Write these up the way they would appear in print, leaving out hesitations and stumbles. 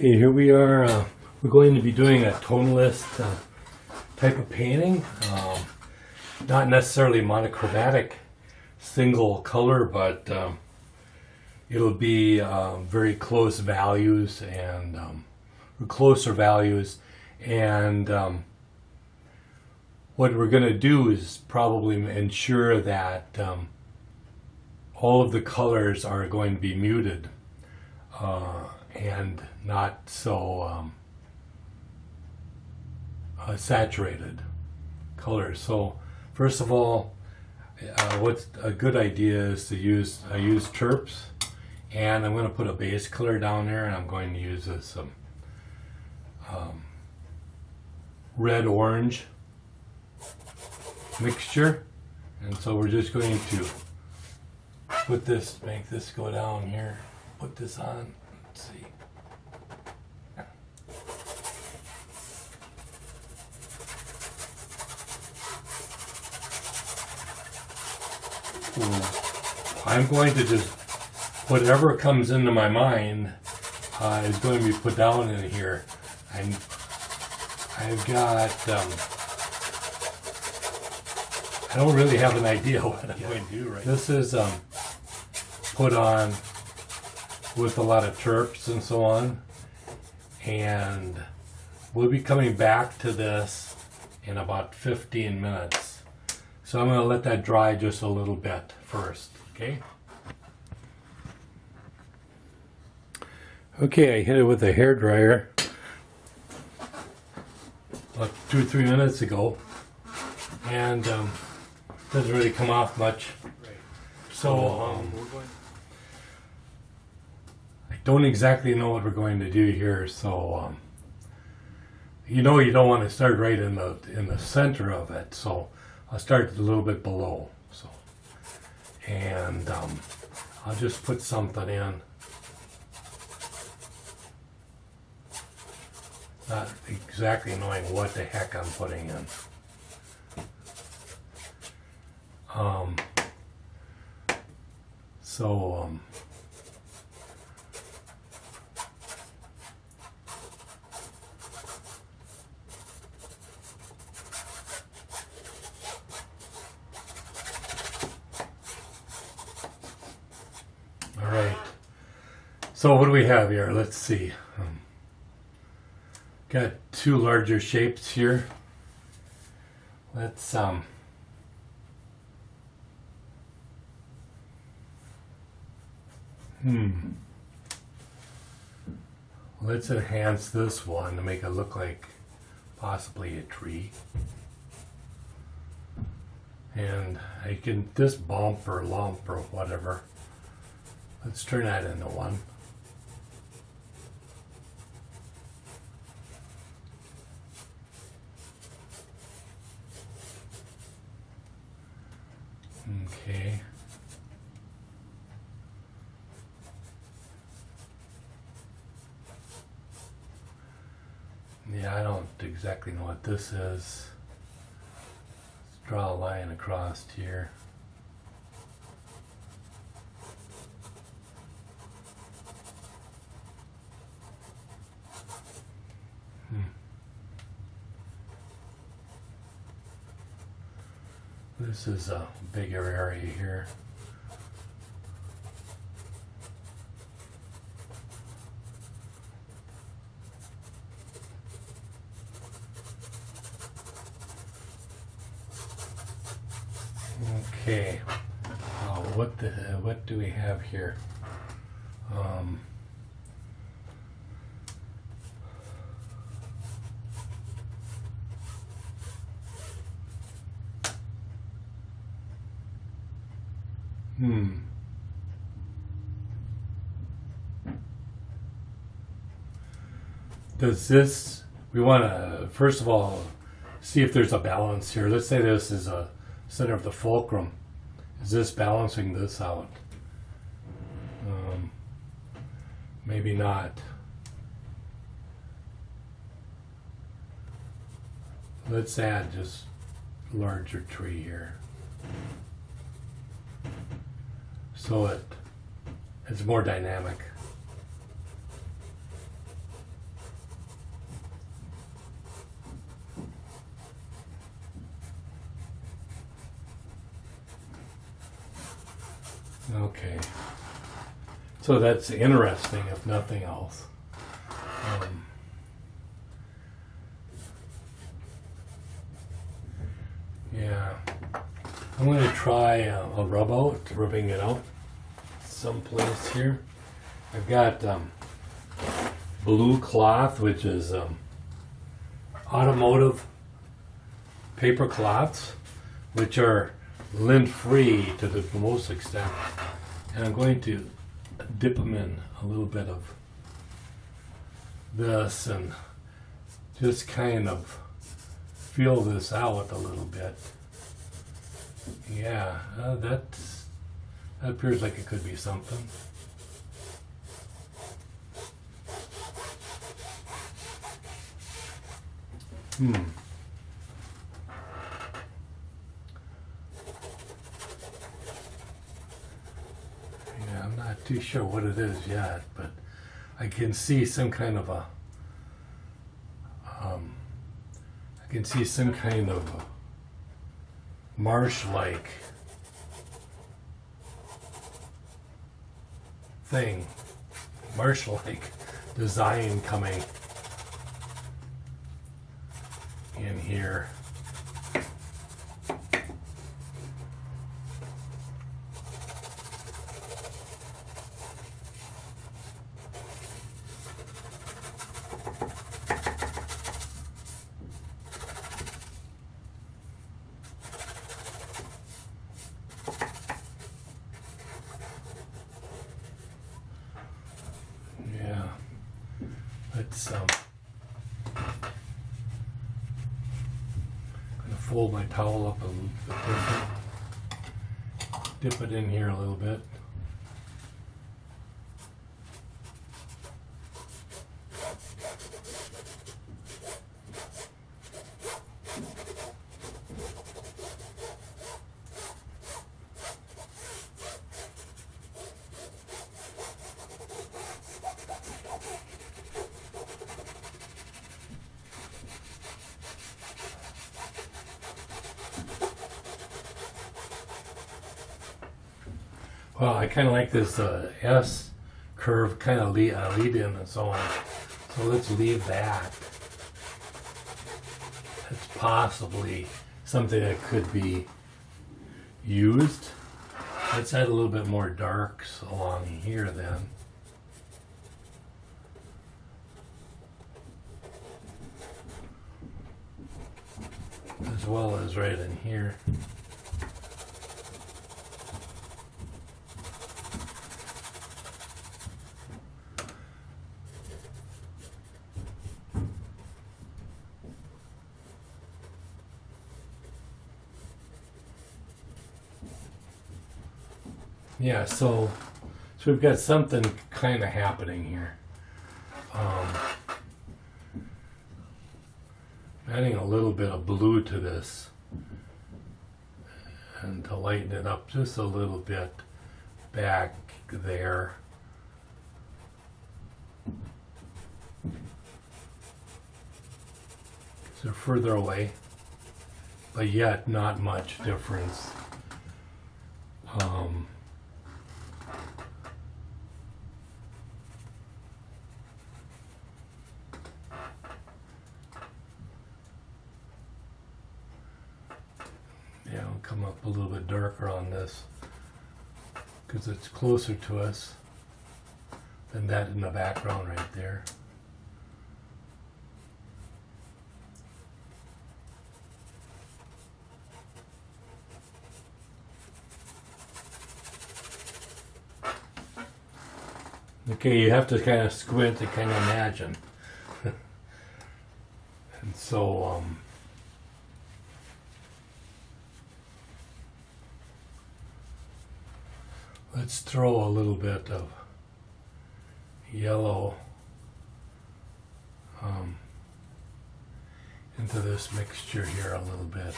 Okay, here we are. We're going to be doing a tonalist type of painting. Not necessarily monochromatic single color, but it'll be very close values and closer values. And what we're going to do is probably ensure that all of the colors are going to be muted and not so saturated colors. So first of all, what's a good idea is to use, I use terps, and I'm going to put a base color down there, and I'm going to use this red orange mixture. And so we're just going to put this, make this go down here, put this on. Let's see. I'm going to just, whatever comes into my mind is going to be put down in here. I've got, I don't really have an idea what I'm going to do right now. This is put on with a lot of terps and so on, and we'll be coming back to this in about 15 minutes. So I'm going to let that dry just a little bit first, okay? Okay, I hit it with a hairdryer about 2-3 minutes ago, and doesn't really come off much. So I don't exactly know what we're going to do here. So you know, you don't want to start right in the center of it. So I'll start a little bit below. So, and I'll just put something in. Not exactly knowing what the heck I'm putting in. All right. So what do we have here? Let's see. Got two larger shapes here. Let's let's enhance this one to make it look like possibly a tree. And I can, this bump or lump or whatever, let's turn that into one. Okay. Yeah, I don't exactly know what this is. Let's draw a line across here. This is a bigger area here. Okay, what do we have here? Does this, we want to first of all see if there's a balance here. Let's say this is a center of the fulcrum. Is this balancing this out? Maybe not. Let's add just a larger tree here. So it's more dynamic. Okay. So that's interesting, if nothing else. Yeah. I'm going to try a rub out, rubbing it out someplace here. I've got blue cloth, which is automotive paper cloths, which are lint free to the most extent. And I'm going to dip them in a little bit of this and just kind of feel this out a little bit. Yeah, that appears like it could be something. Yeah, I'm not too sure what it is yet, but I can see some kind of a marsh-like thing, marsh-like design coming in here. Let's gonna fold my towel up a little bit different. Dip it in here a little bit. Well, I kind of like this S curve kind of lead in and so on. So let's leave that. It's possibly something that could be used. Let's add a little bit more darks along here then. As well as right in here. Yeah, so we've got something kind of happening here. Adding a little bit of blue to this and to lighten it up just a little bit back there. So further away, but yet not much difference. Yeah, I'll come up a little bit darker on this because it's closer to us than that in the background right there. Okay, you have to kind of squint to kind of imagine. And so, let's throw a little bit of yellow into this mixture here a little bit.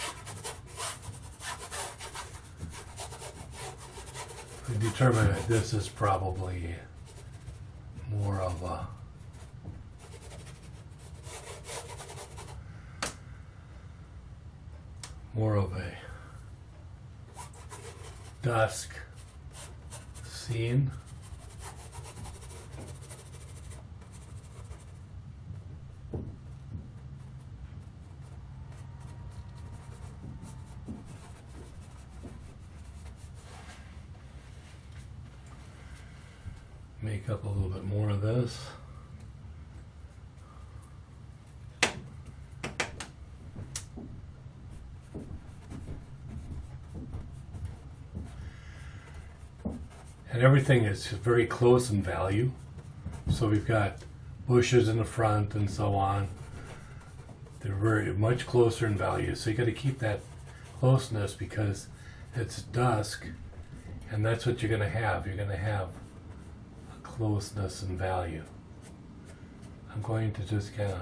We determine that this is probably more of a dusk scene. Make up a little bit more of this. And everything is very close in value. So we've got bushes in the front and so on. They're very much closer in value. So you got to keep that closeness because it's dusk, and that's what you're going to have. You're going to have a closeness in value. I'm going to just kind of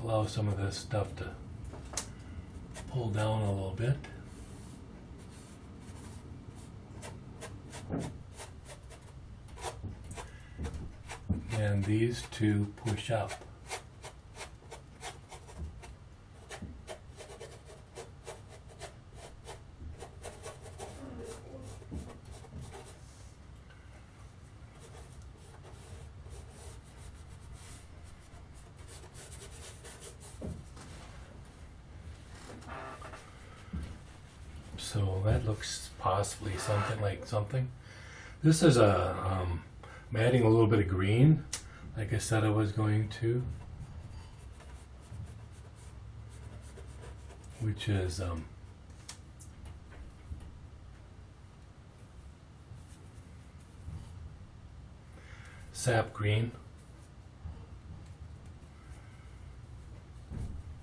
allow some of this stuff to pull down a little bit. And these two push up. So that looks possibly something like something. This is a I'm adding a little bit of green, like I said I was going to, which is Sap Green,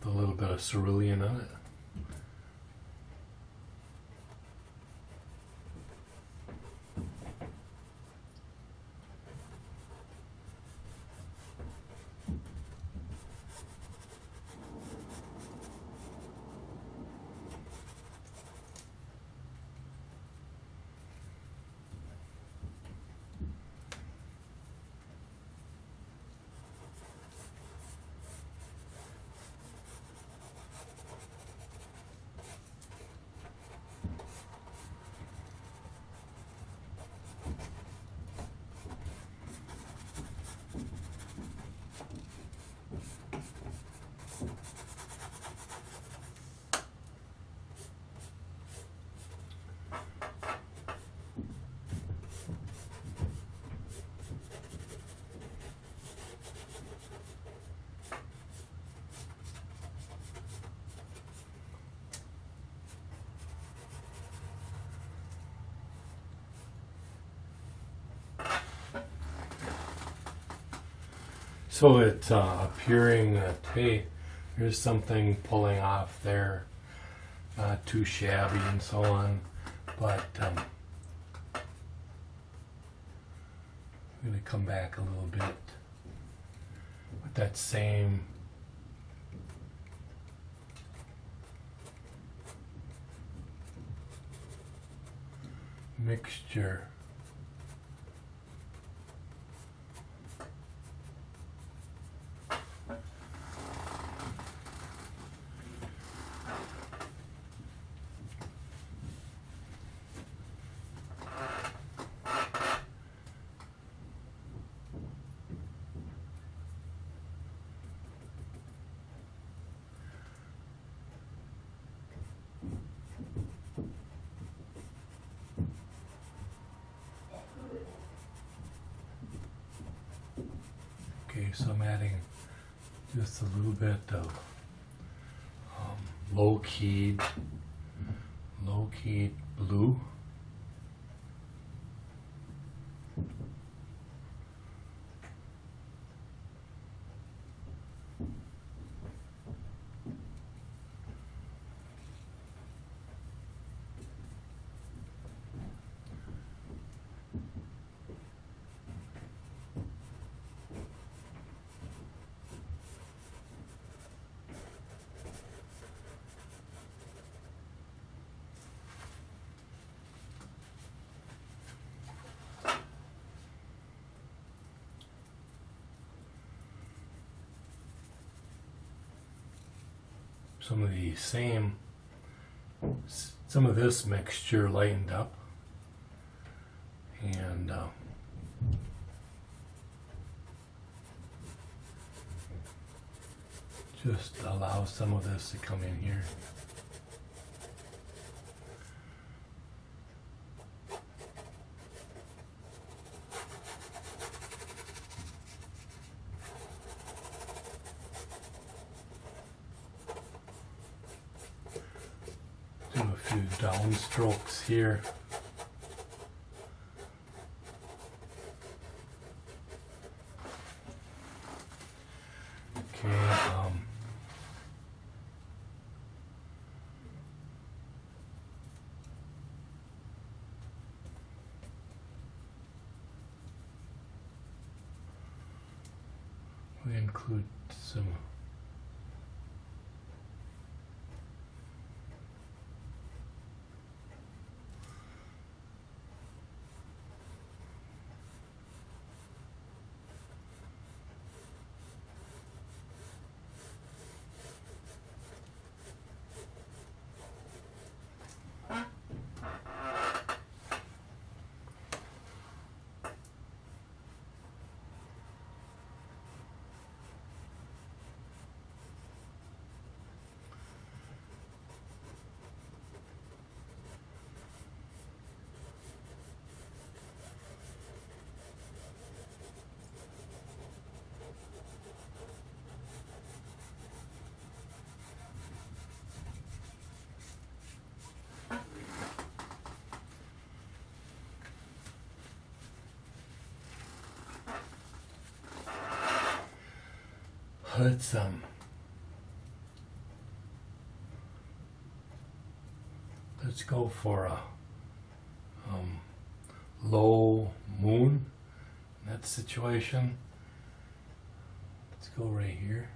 with a little bit of cerulean on it. So it's appearing that, hey, here's something pulling off there, not too shabby and so on, but I'm going to come back a little bit with that same mixture. Okay, so I'm adding just a little bit of low-keyed blue. Some of this mixture lightened up, Just allow some of this to come in here. Do a few down strokes here. Okay, we include some let's go for a low moon in that situation. Let's go right here.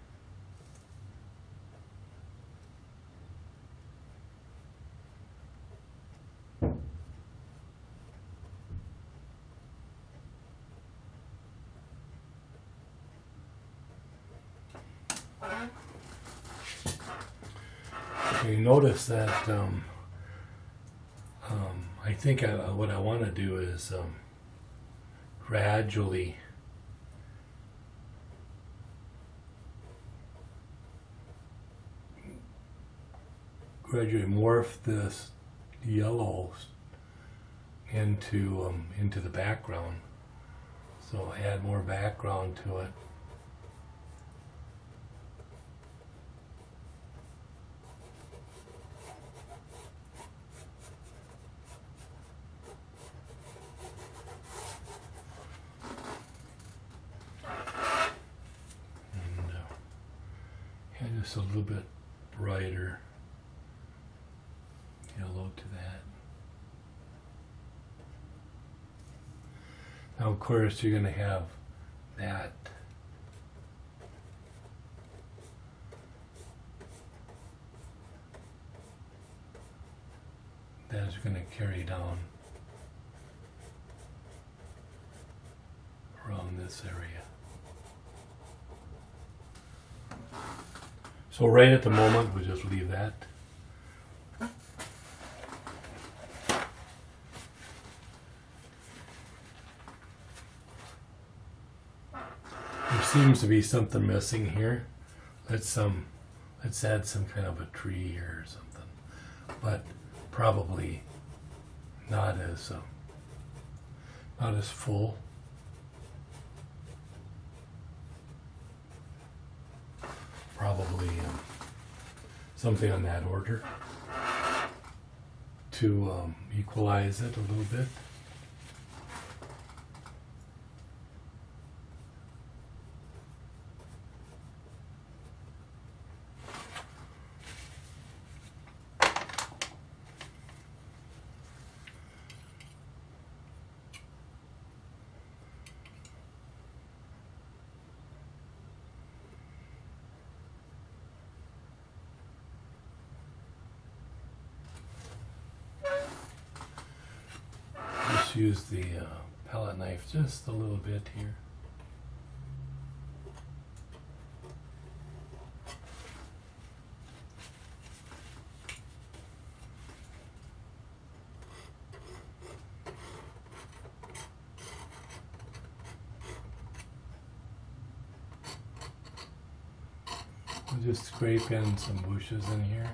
You notice that I think what I want to do is gradually morph this yellow into the background. So add more background to it. Just a little bit brighter yellow to that. Now, of course, you're going to have that is going to carry down around this area. So right at the moment, we'll just leave that. There seems to be something missing here. Let's add some kind of a tree here or something, but probably not as full. Probably something on that order to equalize it a little bit. Use the palette knife just a little bit here. I'll just scrape in some bushes in here.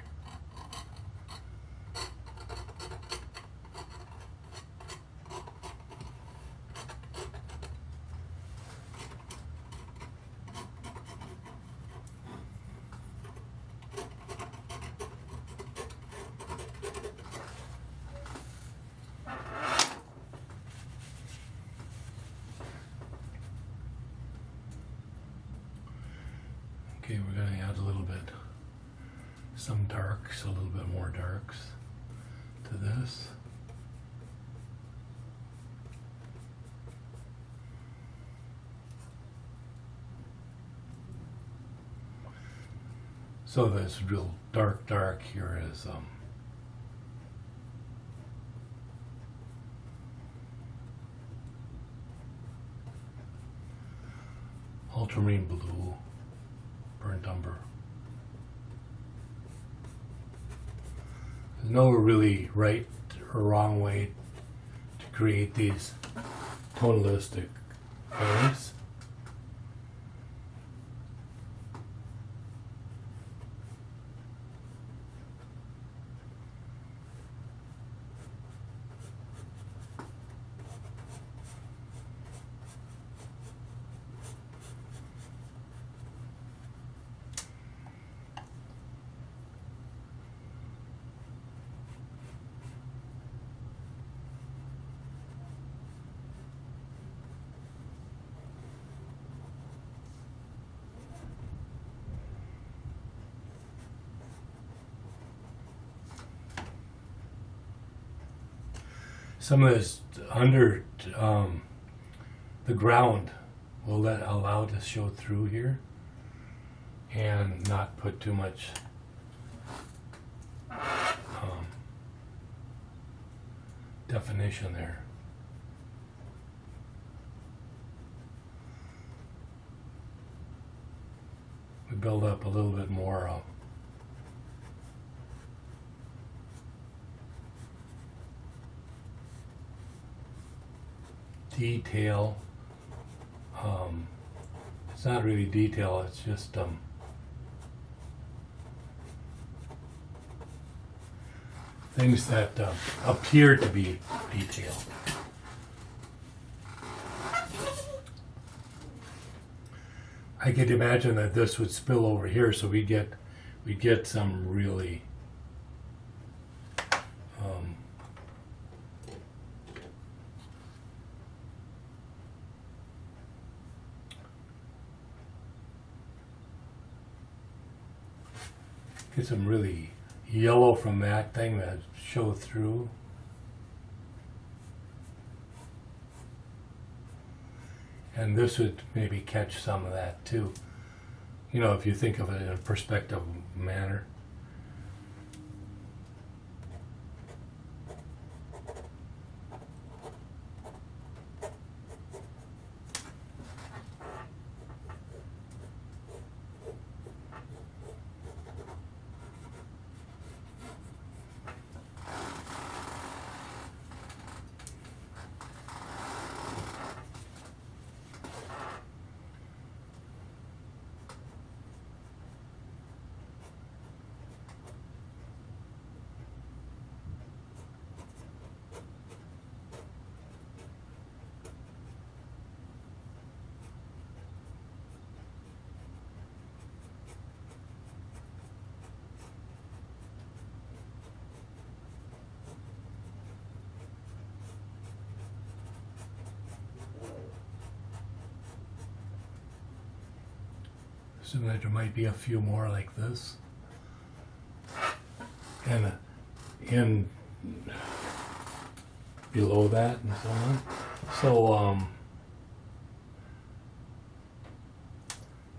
Okay, we're going to add a little bit, some darks, a little bit more darks to this. So this real dark here is Ultramarine Blue, burnt umber. There's no really right or wrong way to create these tonalistic colors. Some of this under the ground will allow to show through here and not put too much definition there. We build up a little bit more detail. It's not really detail, it's just things that appear to be detailed. I could imagine that this would spill over here, so we get some really get some really yellow from that thing that show through. And this would maybe catch some of that too. You know, if you think of it in a perspective manner. So that there might be a few more like this, and in below that and so on. So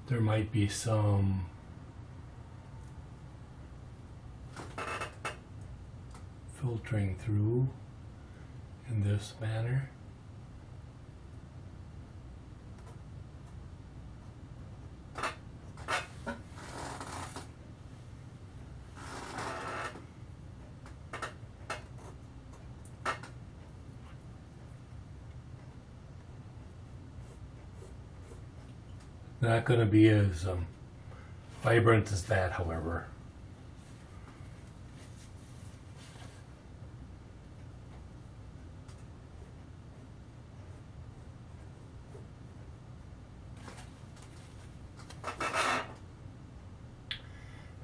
there might be some filtering through in this manner. Not going to be as vibrant as that, however.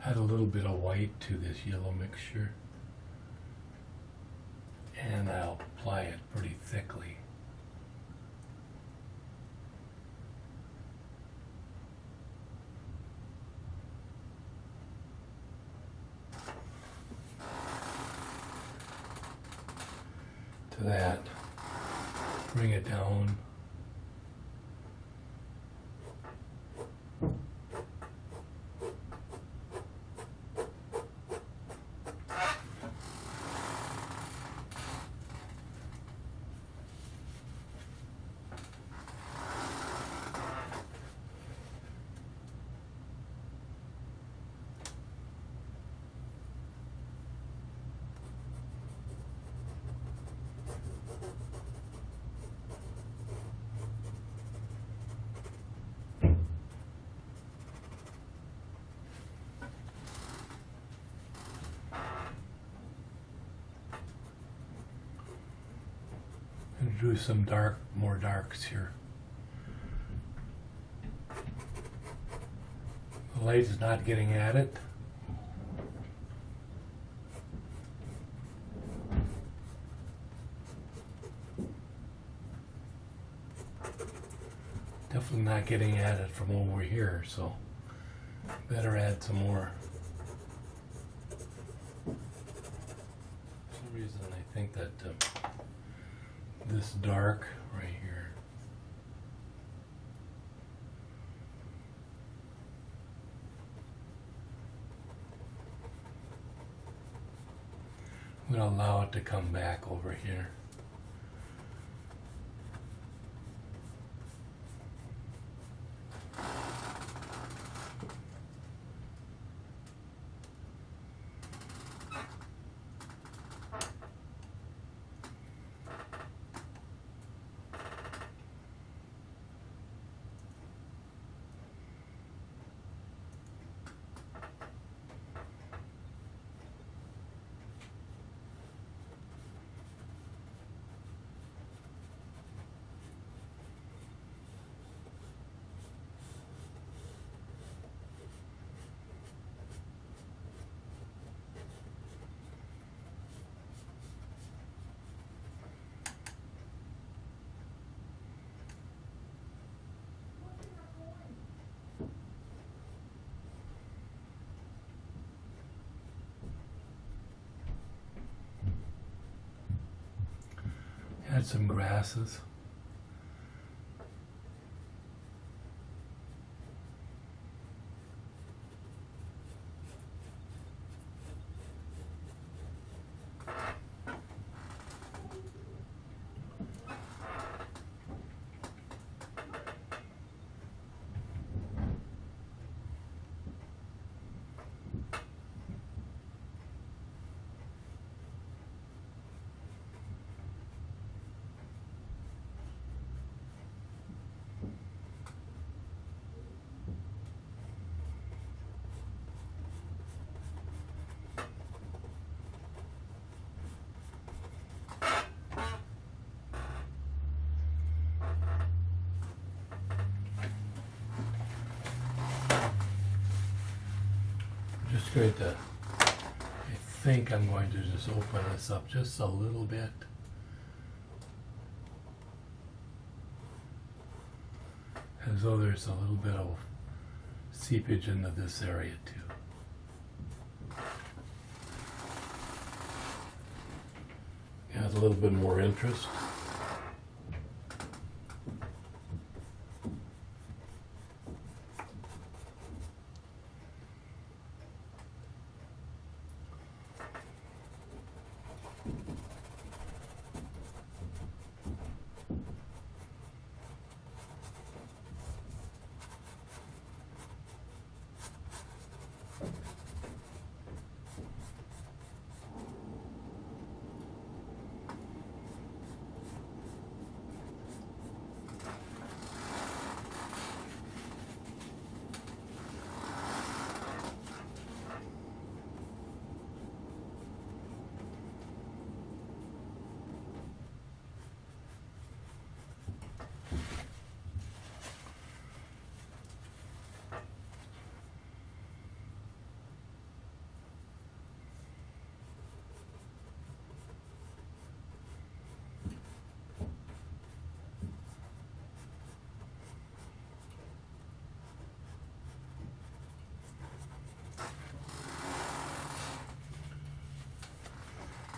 Add a little bit of white to this yellow mixture, and I'll apply it pretty thickly. To that, bring it down. And do some more darks here. The light is not getting at it. Definitely not getting at it from over here, so better add some more. For some reason I think that this dark right here I'm going to allow it to come back over here. Add some grasses. Just going to, I think I'm going to just open this up just a little bit. As though there's a little bit of seepage into this area too. Add a little bit more interest.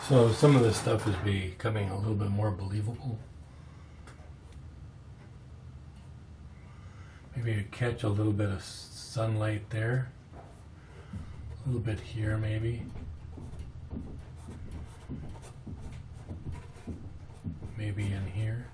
So some of this stuff is becoming a little bit more believable. Maybe you catch a little bit of sunlight there. A little bit here maybe. Maybe in here.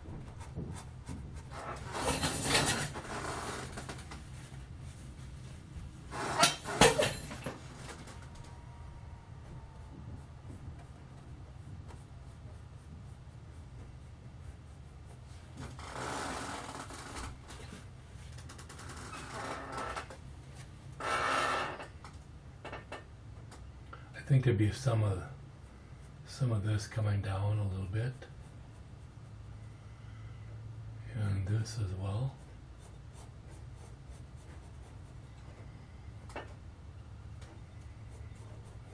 I think there'd be some of this coming down a little bit. And this as well.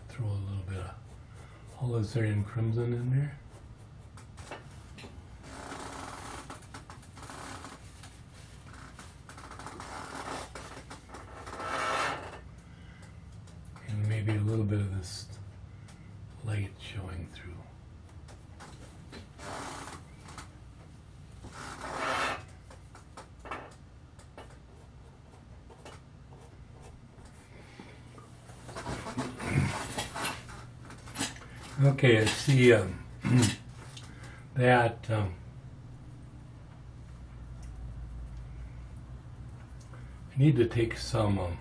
Throw a little bit of Alizarin Crimson in there. And maybe a little bit of this light showing through. Okay, I see that I need to take some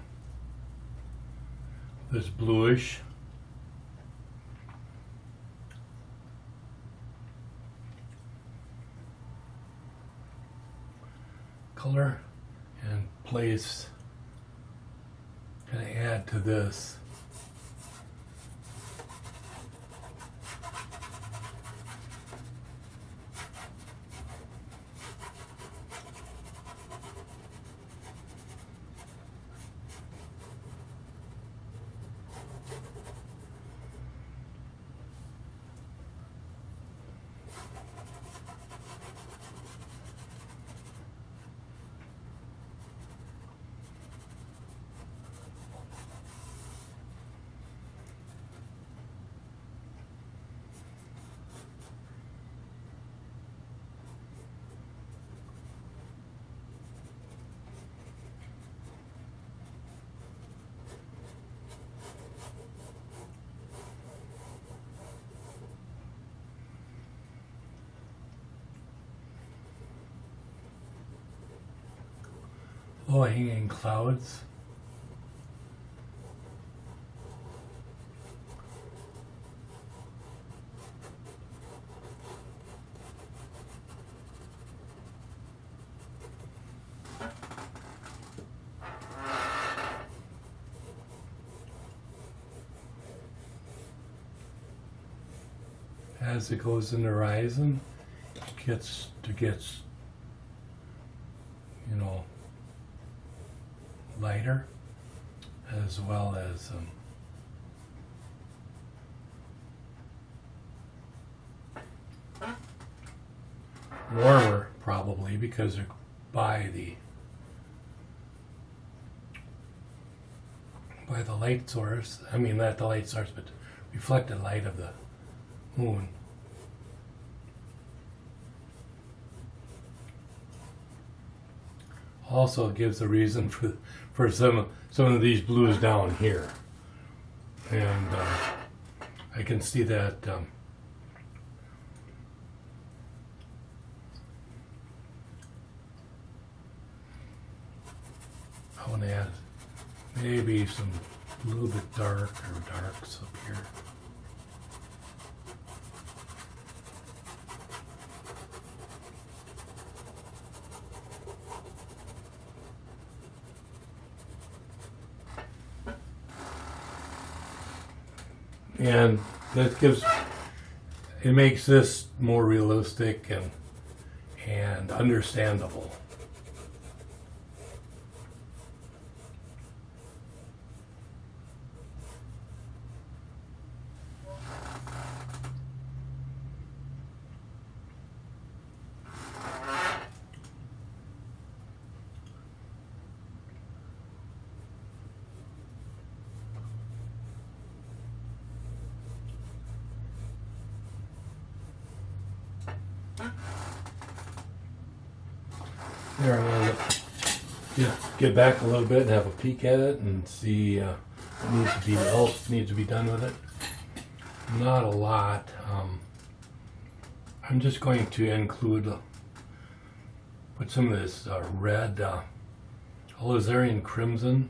this bluish color and place, kind of add to this. Low hanging clouds. As it goes in the horizon, it gets, you know, lighter, as well as warmer, probably because they're by the light source. I mean, not the light source, but reflected light of the moon. Also gives a reason for some of these blues down here, and I can see that I want to add maybe some a little bit darks up here. And that it makes this more realistic and understandable. There, I'm gonna get back a little bit and have a peek at it and see what else needs to be done with it. Not a lot. I'm just going to include, put some of this red Alizarin Crimson.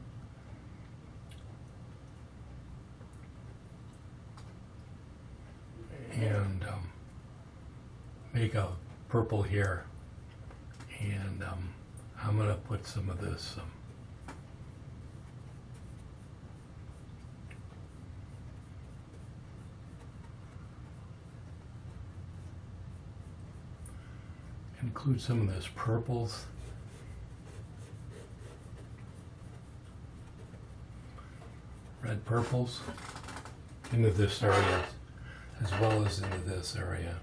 And make a purple here. And I'm going to put some of this include some of this purples. Red purples into this area as well as into this area.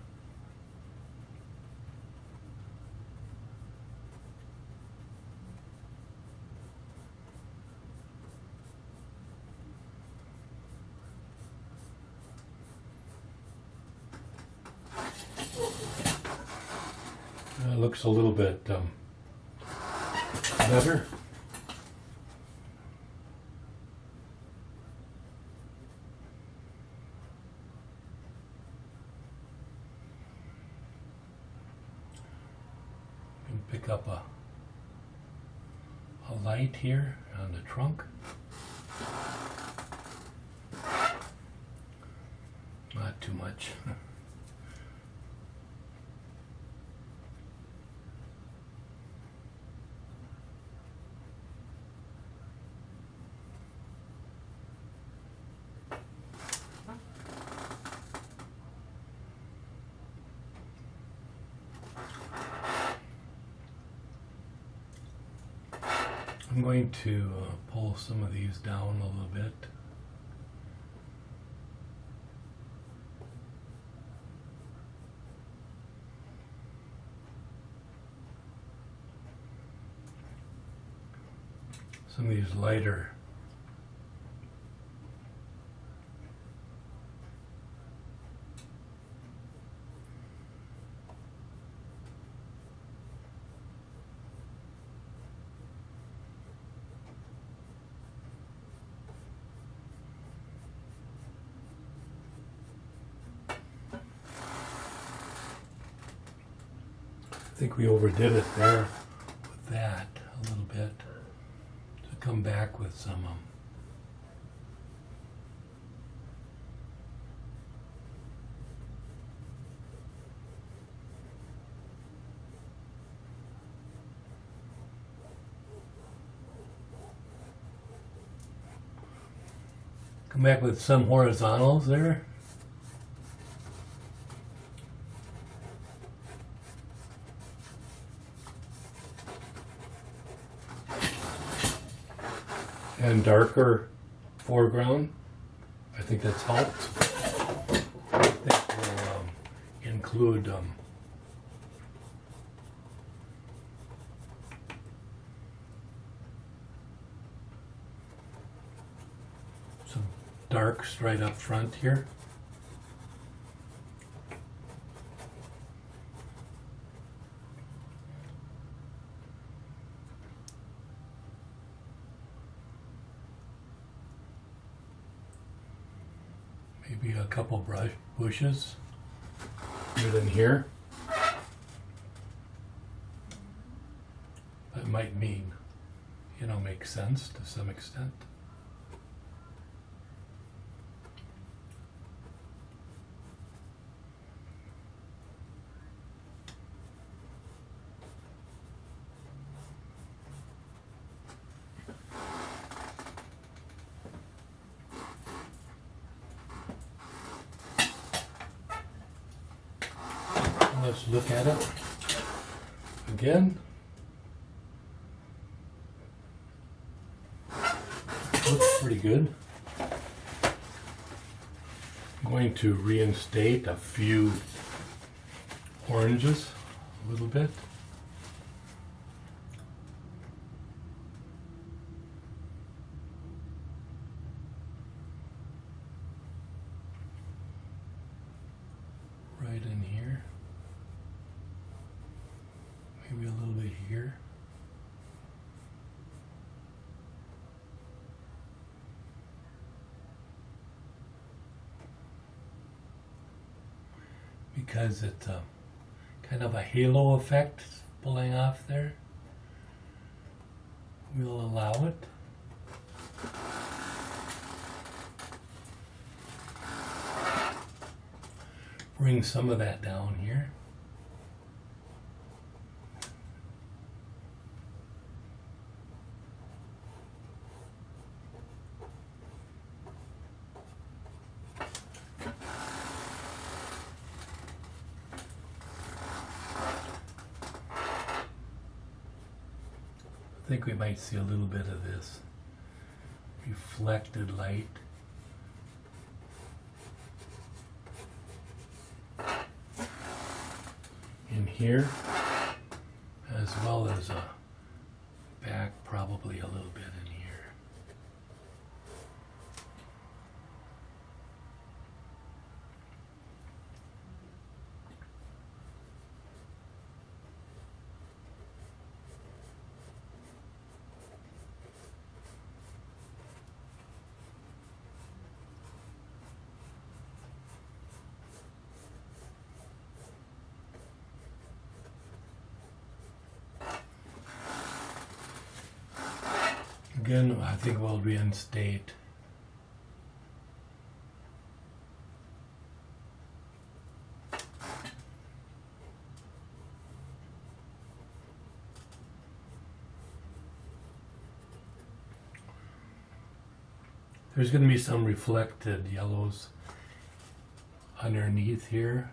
It looks a little bit better. Pick up a light here on the trunk. Not too much. I'm going to pull some of these down a little bit. Some of these lighter I think we overdid it there with that a little bit. To come back with some come back with some horizontals there. And darker foreground. I think that's helped. I think we'll include some darks right up front here. Maybe a couple bushes here than here. That might mean, make sense to some extent. Let's look at it again. Looks pretty good. I'm going to reinstate a few oranges a little bit. Right in here. Maybe a little bit here. because it's kind of a halo effect pulling off there. We'll allow it. Bring some of that down here. I think we might see a little bit of this reflected light. In here, as well as back probably a little bit in here. Again, I think we'll reinstate there's going to be some reflected yellows underneath here.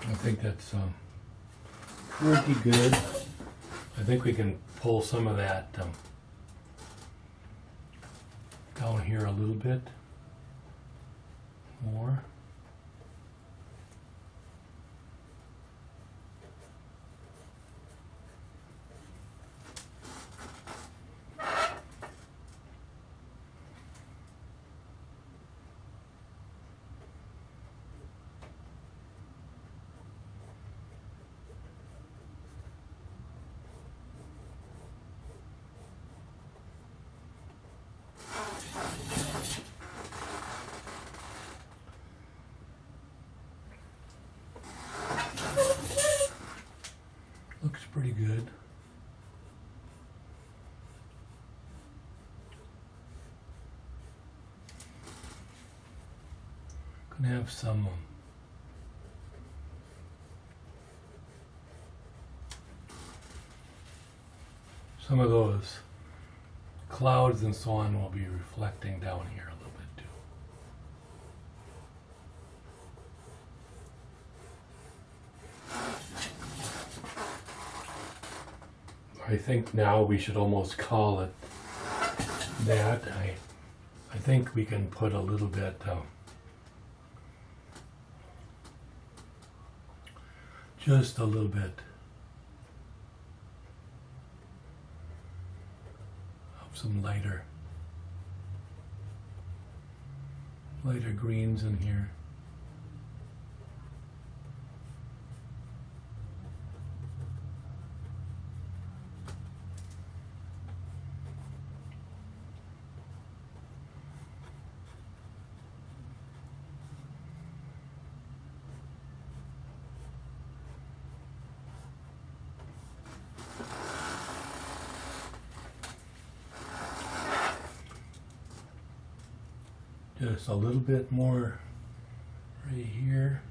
I think that's pretty good. I think we can pull some of that down here a little bit more. Looks pretty good. Gonna have some of those clouds and so on will be reflecting down here a little bit too. I think now we should almost call it that. I think we can put a little bit just a little bit of some lighter greens in here. Just a little bit more right here.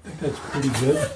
I think that's pretty good.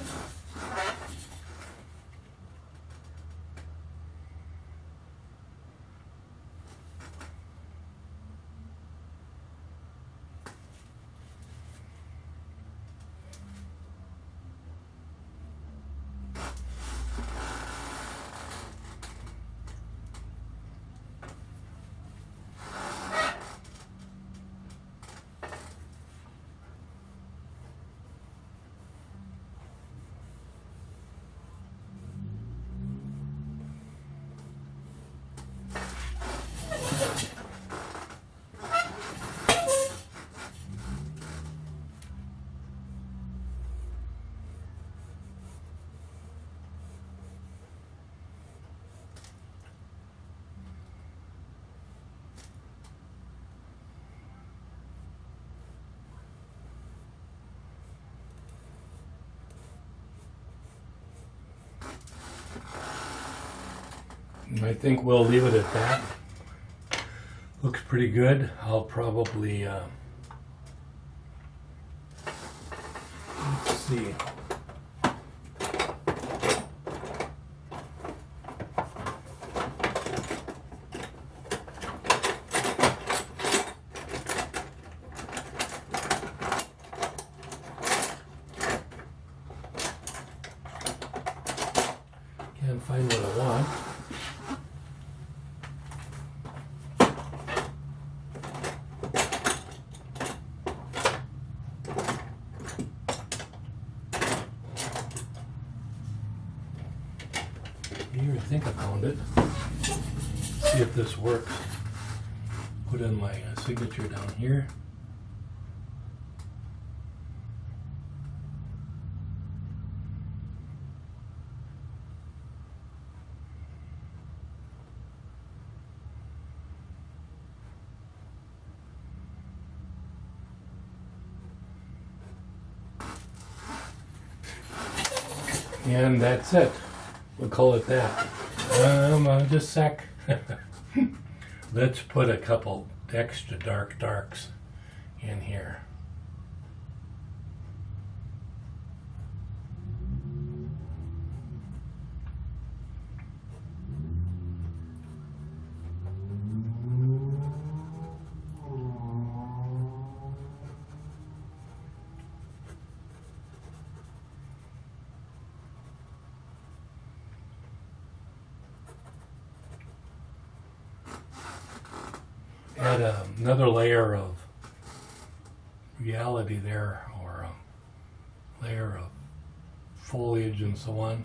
I think we'll leave it at that. Looks pretty good. I'll probably, let's see. Can't find what I want. Here, I think I found it. See if this works. Put in my signature down here. And that's it. We'll call it that. Just a sec. Let's put a couple extra darks in here. Add another layer of reality there, or a layer of foliage and so on.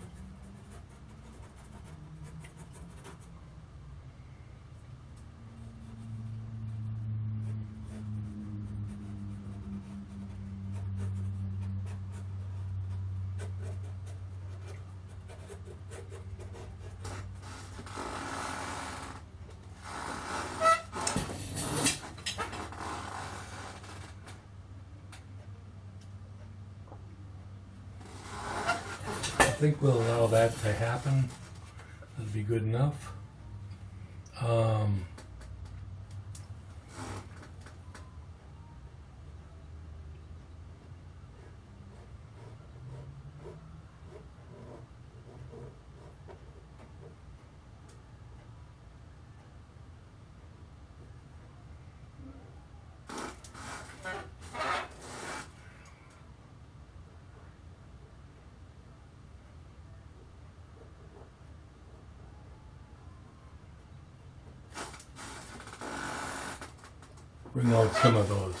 I think we'll allow that to happen. That'd be good enough. Bring out some of those.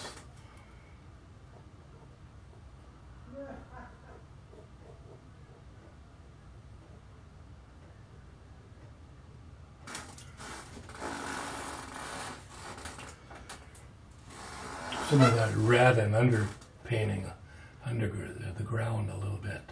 Some of that red and underpainting under the ground a little bit.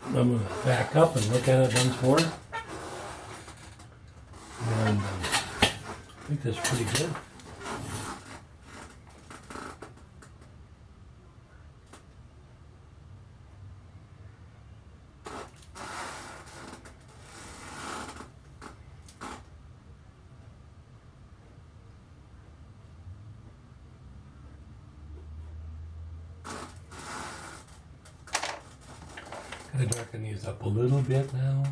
I'm going to back up and look at it once more. And I think that's pretty good. Gotta darken these up a little bit now.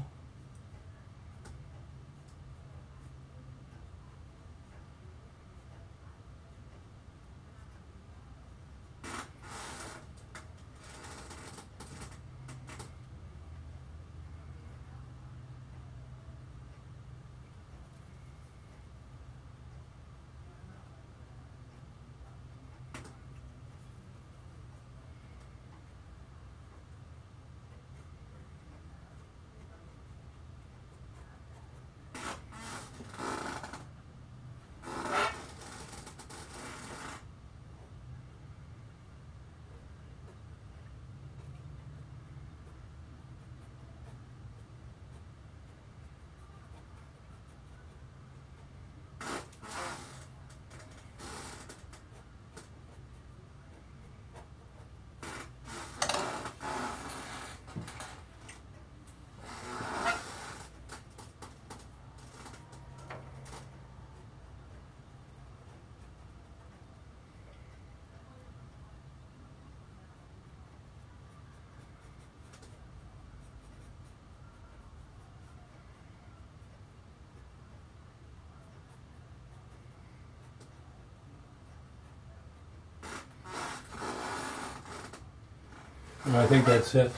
I think that's it.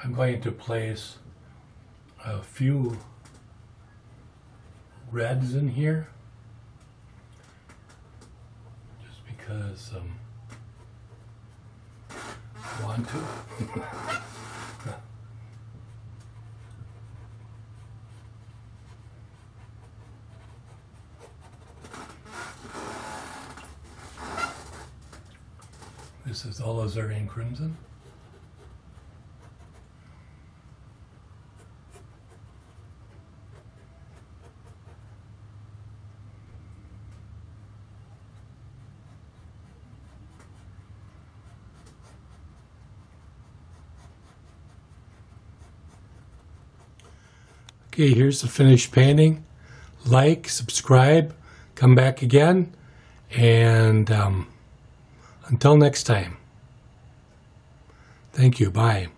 I'm going to place a few reds in here, just because I want to. This is Alizarin Crimson. Okay, here's the finished painting. Like, subscribe, come back again, and until next time. Thank you. Bye.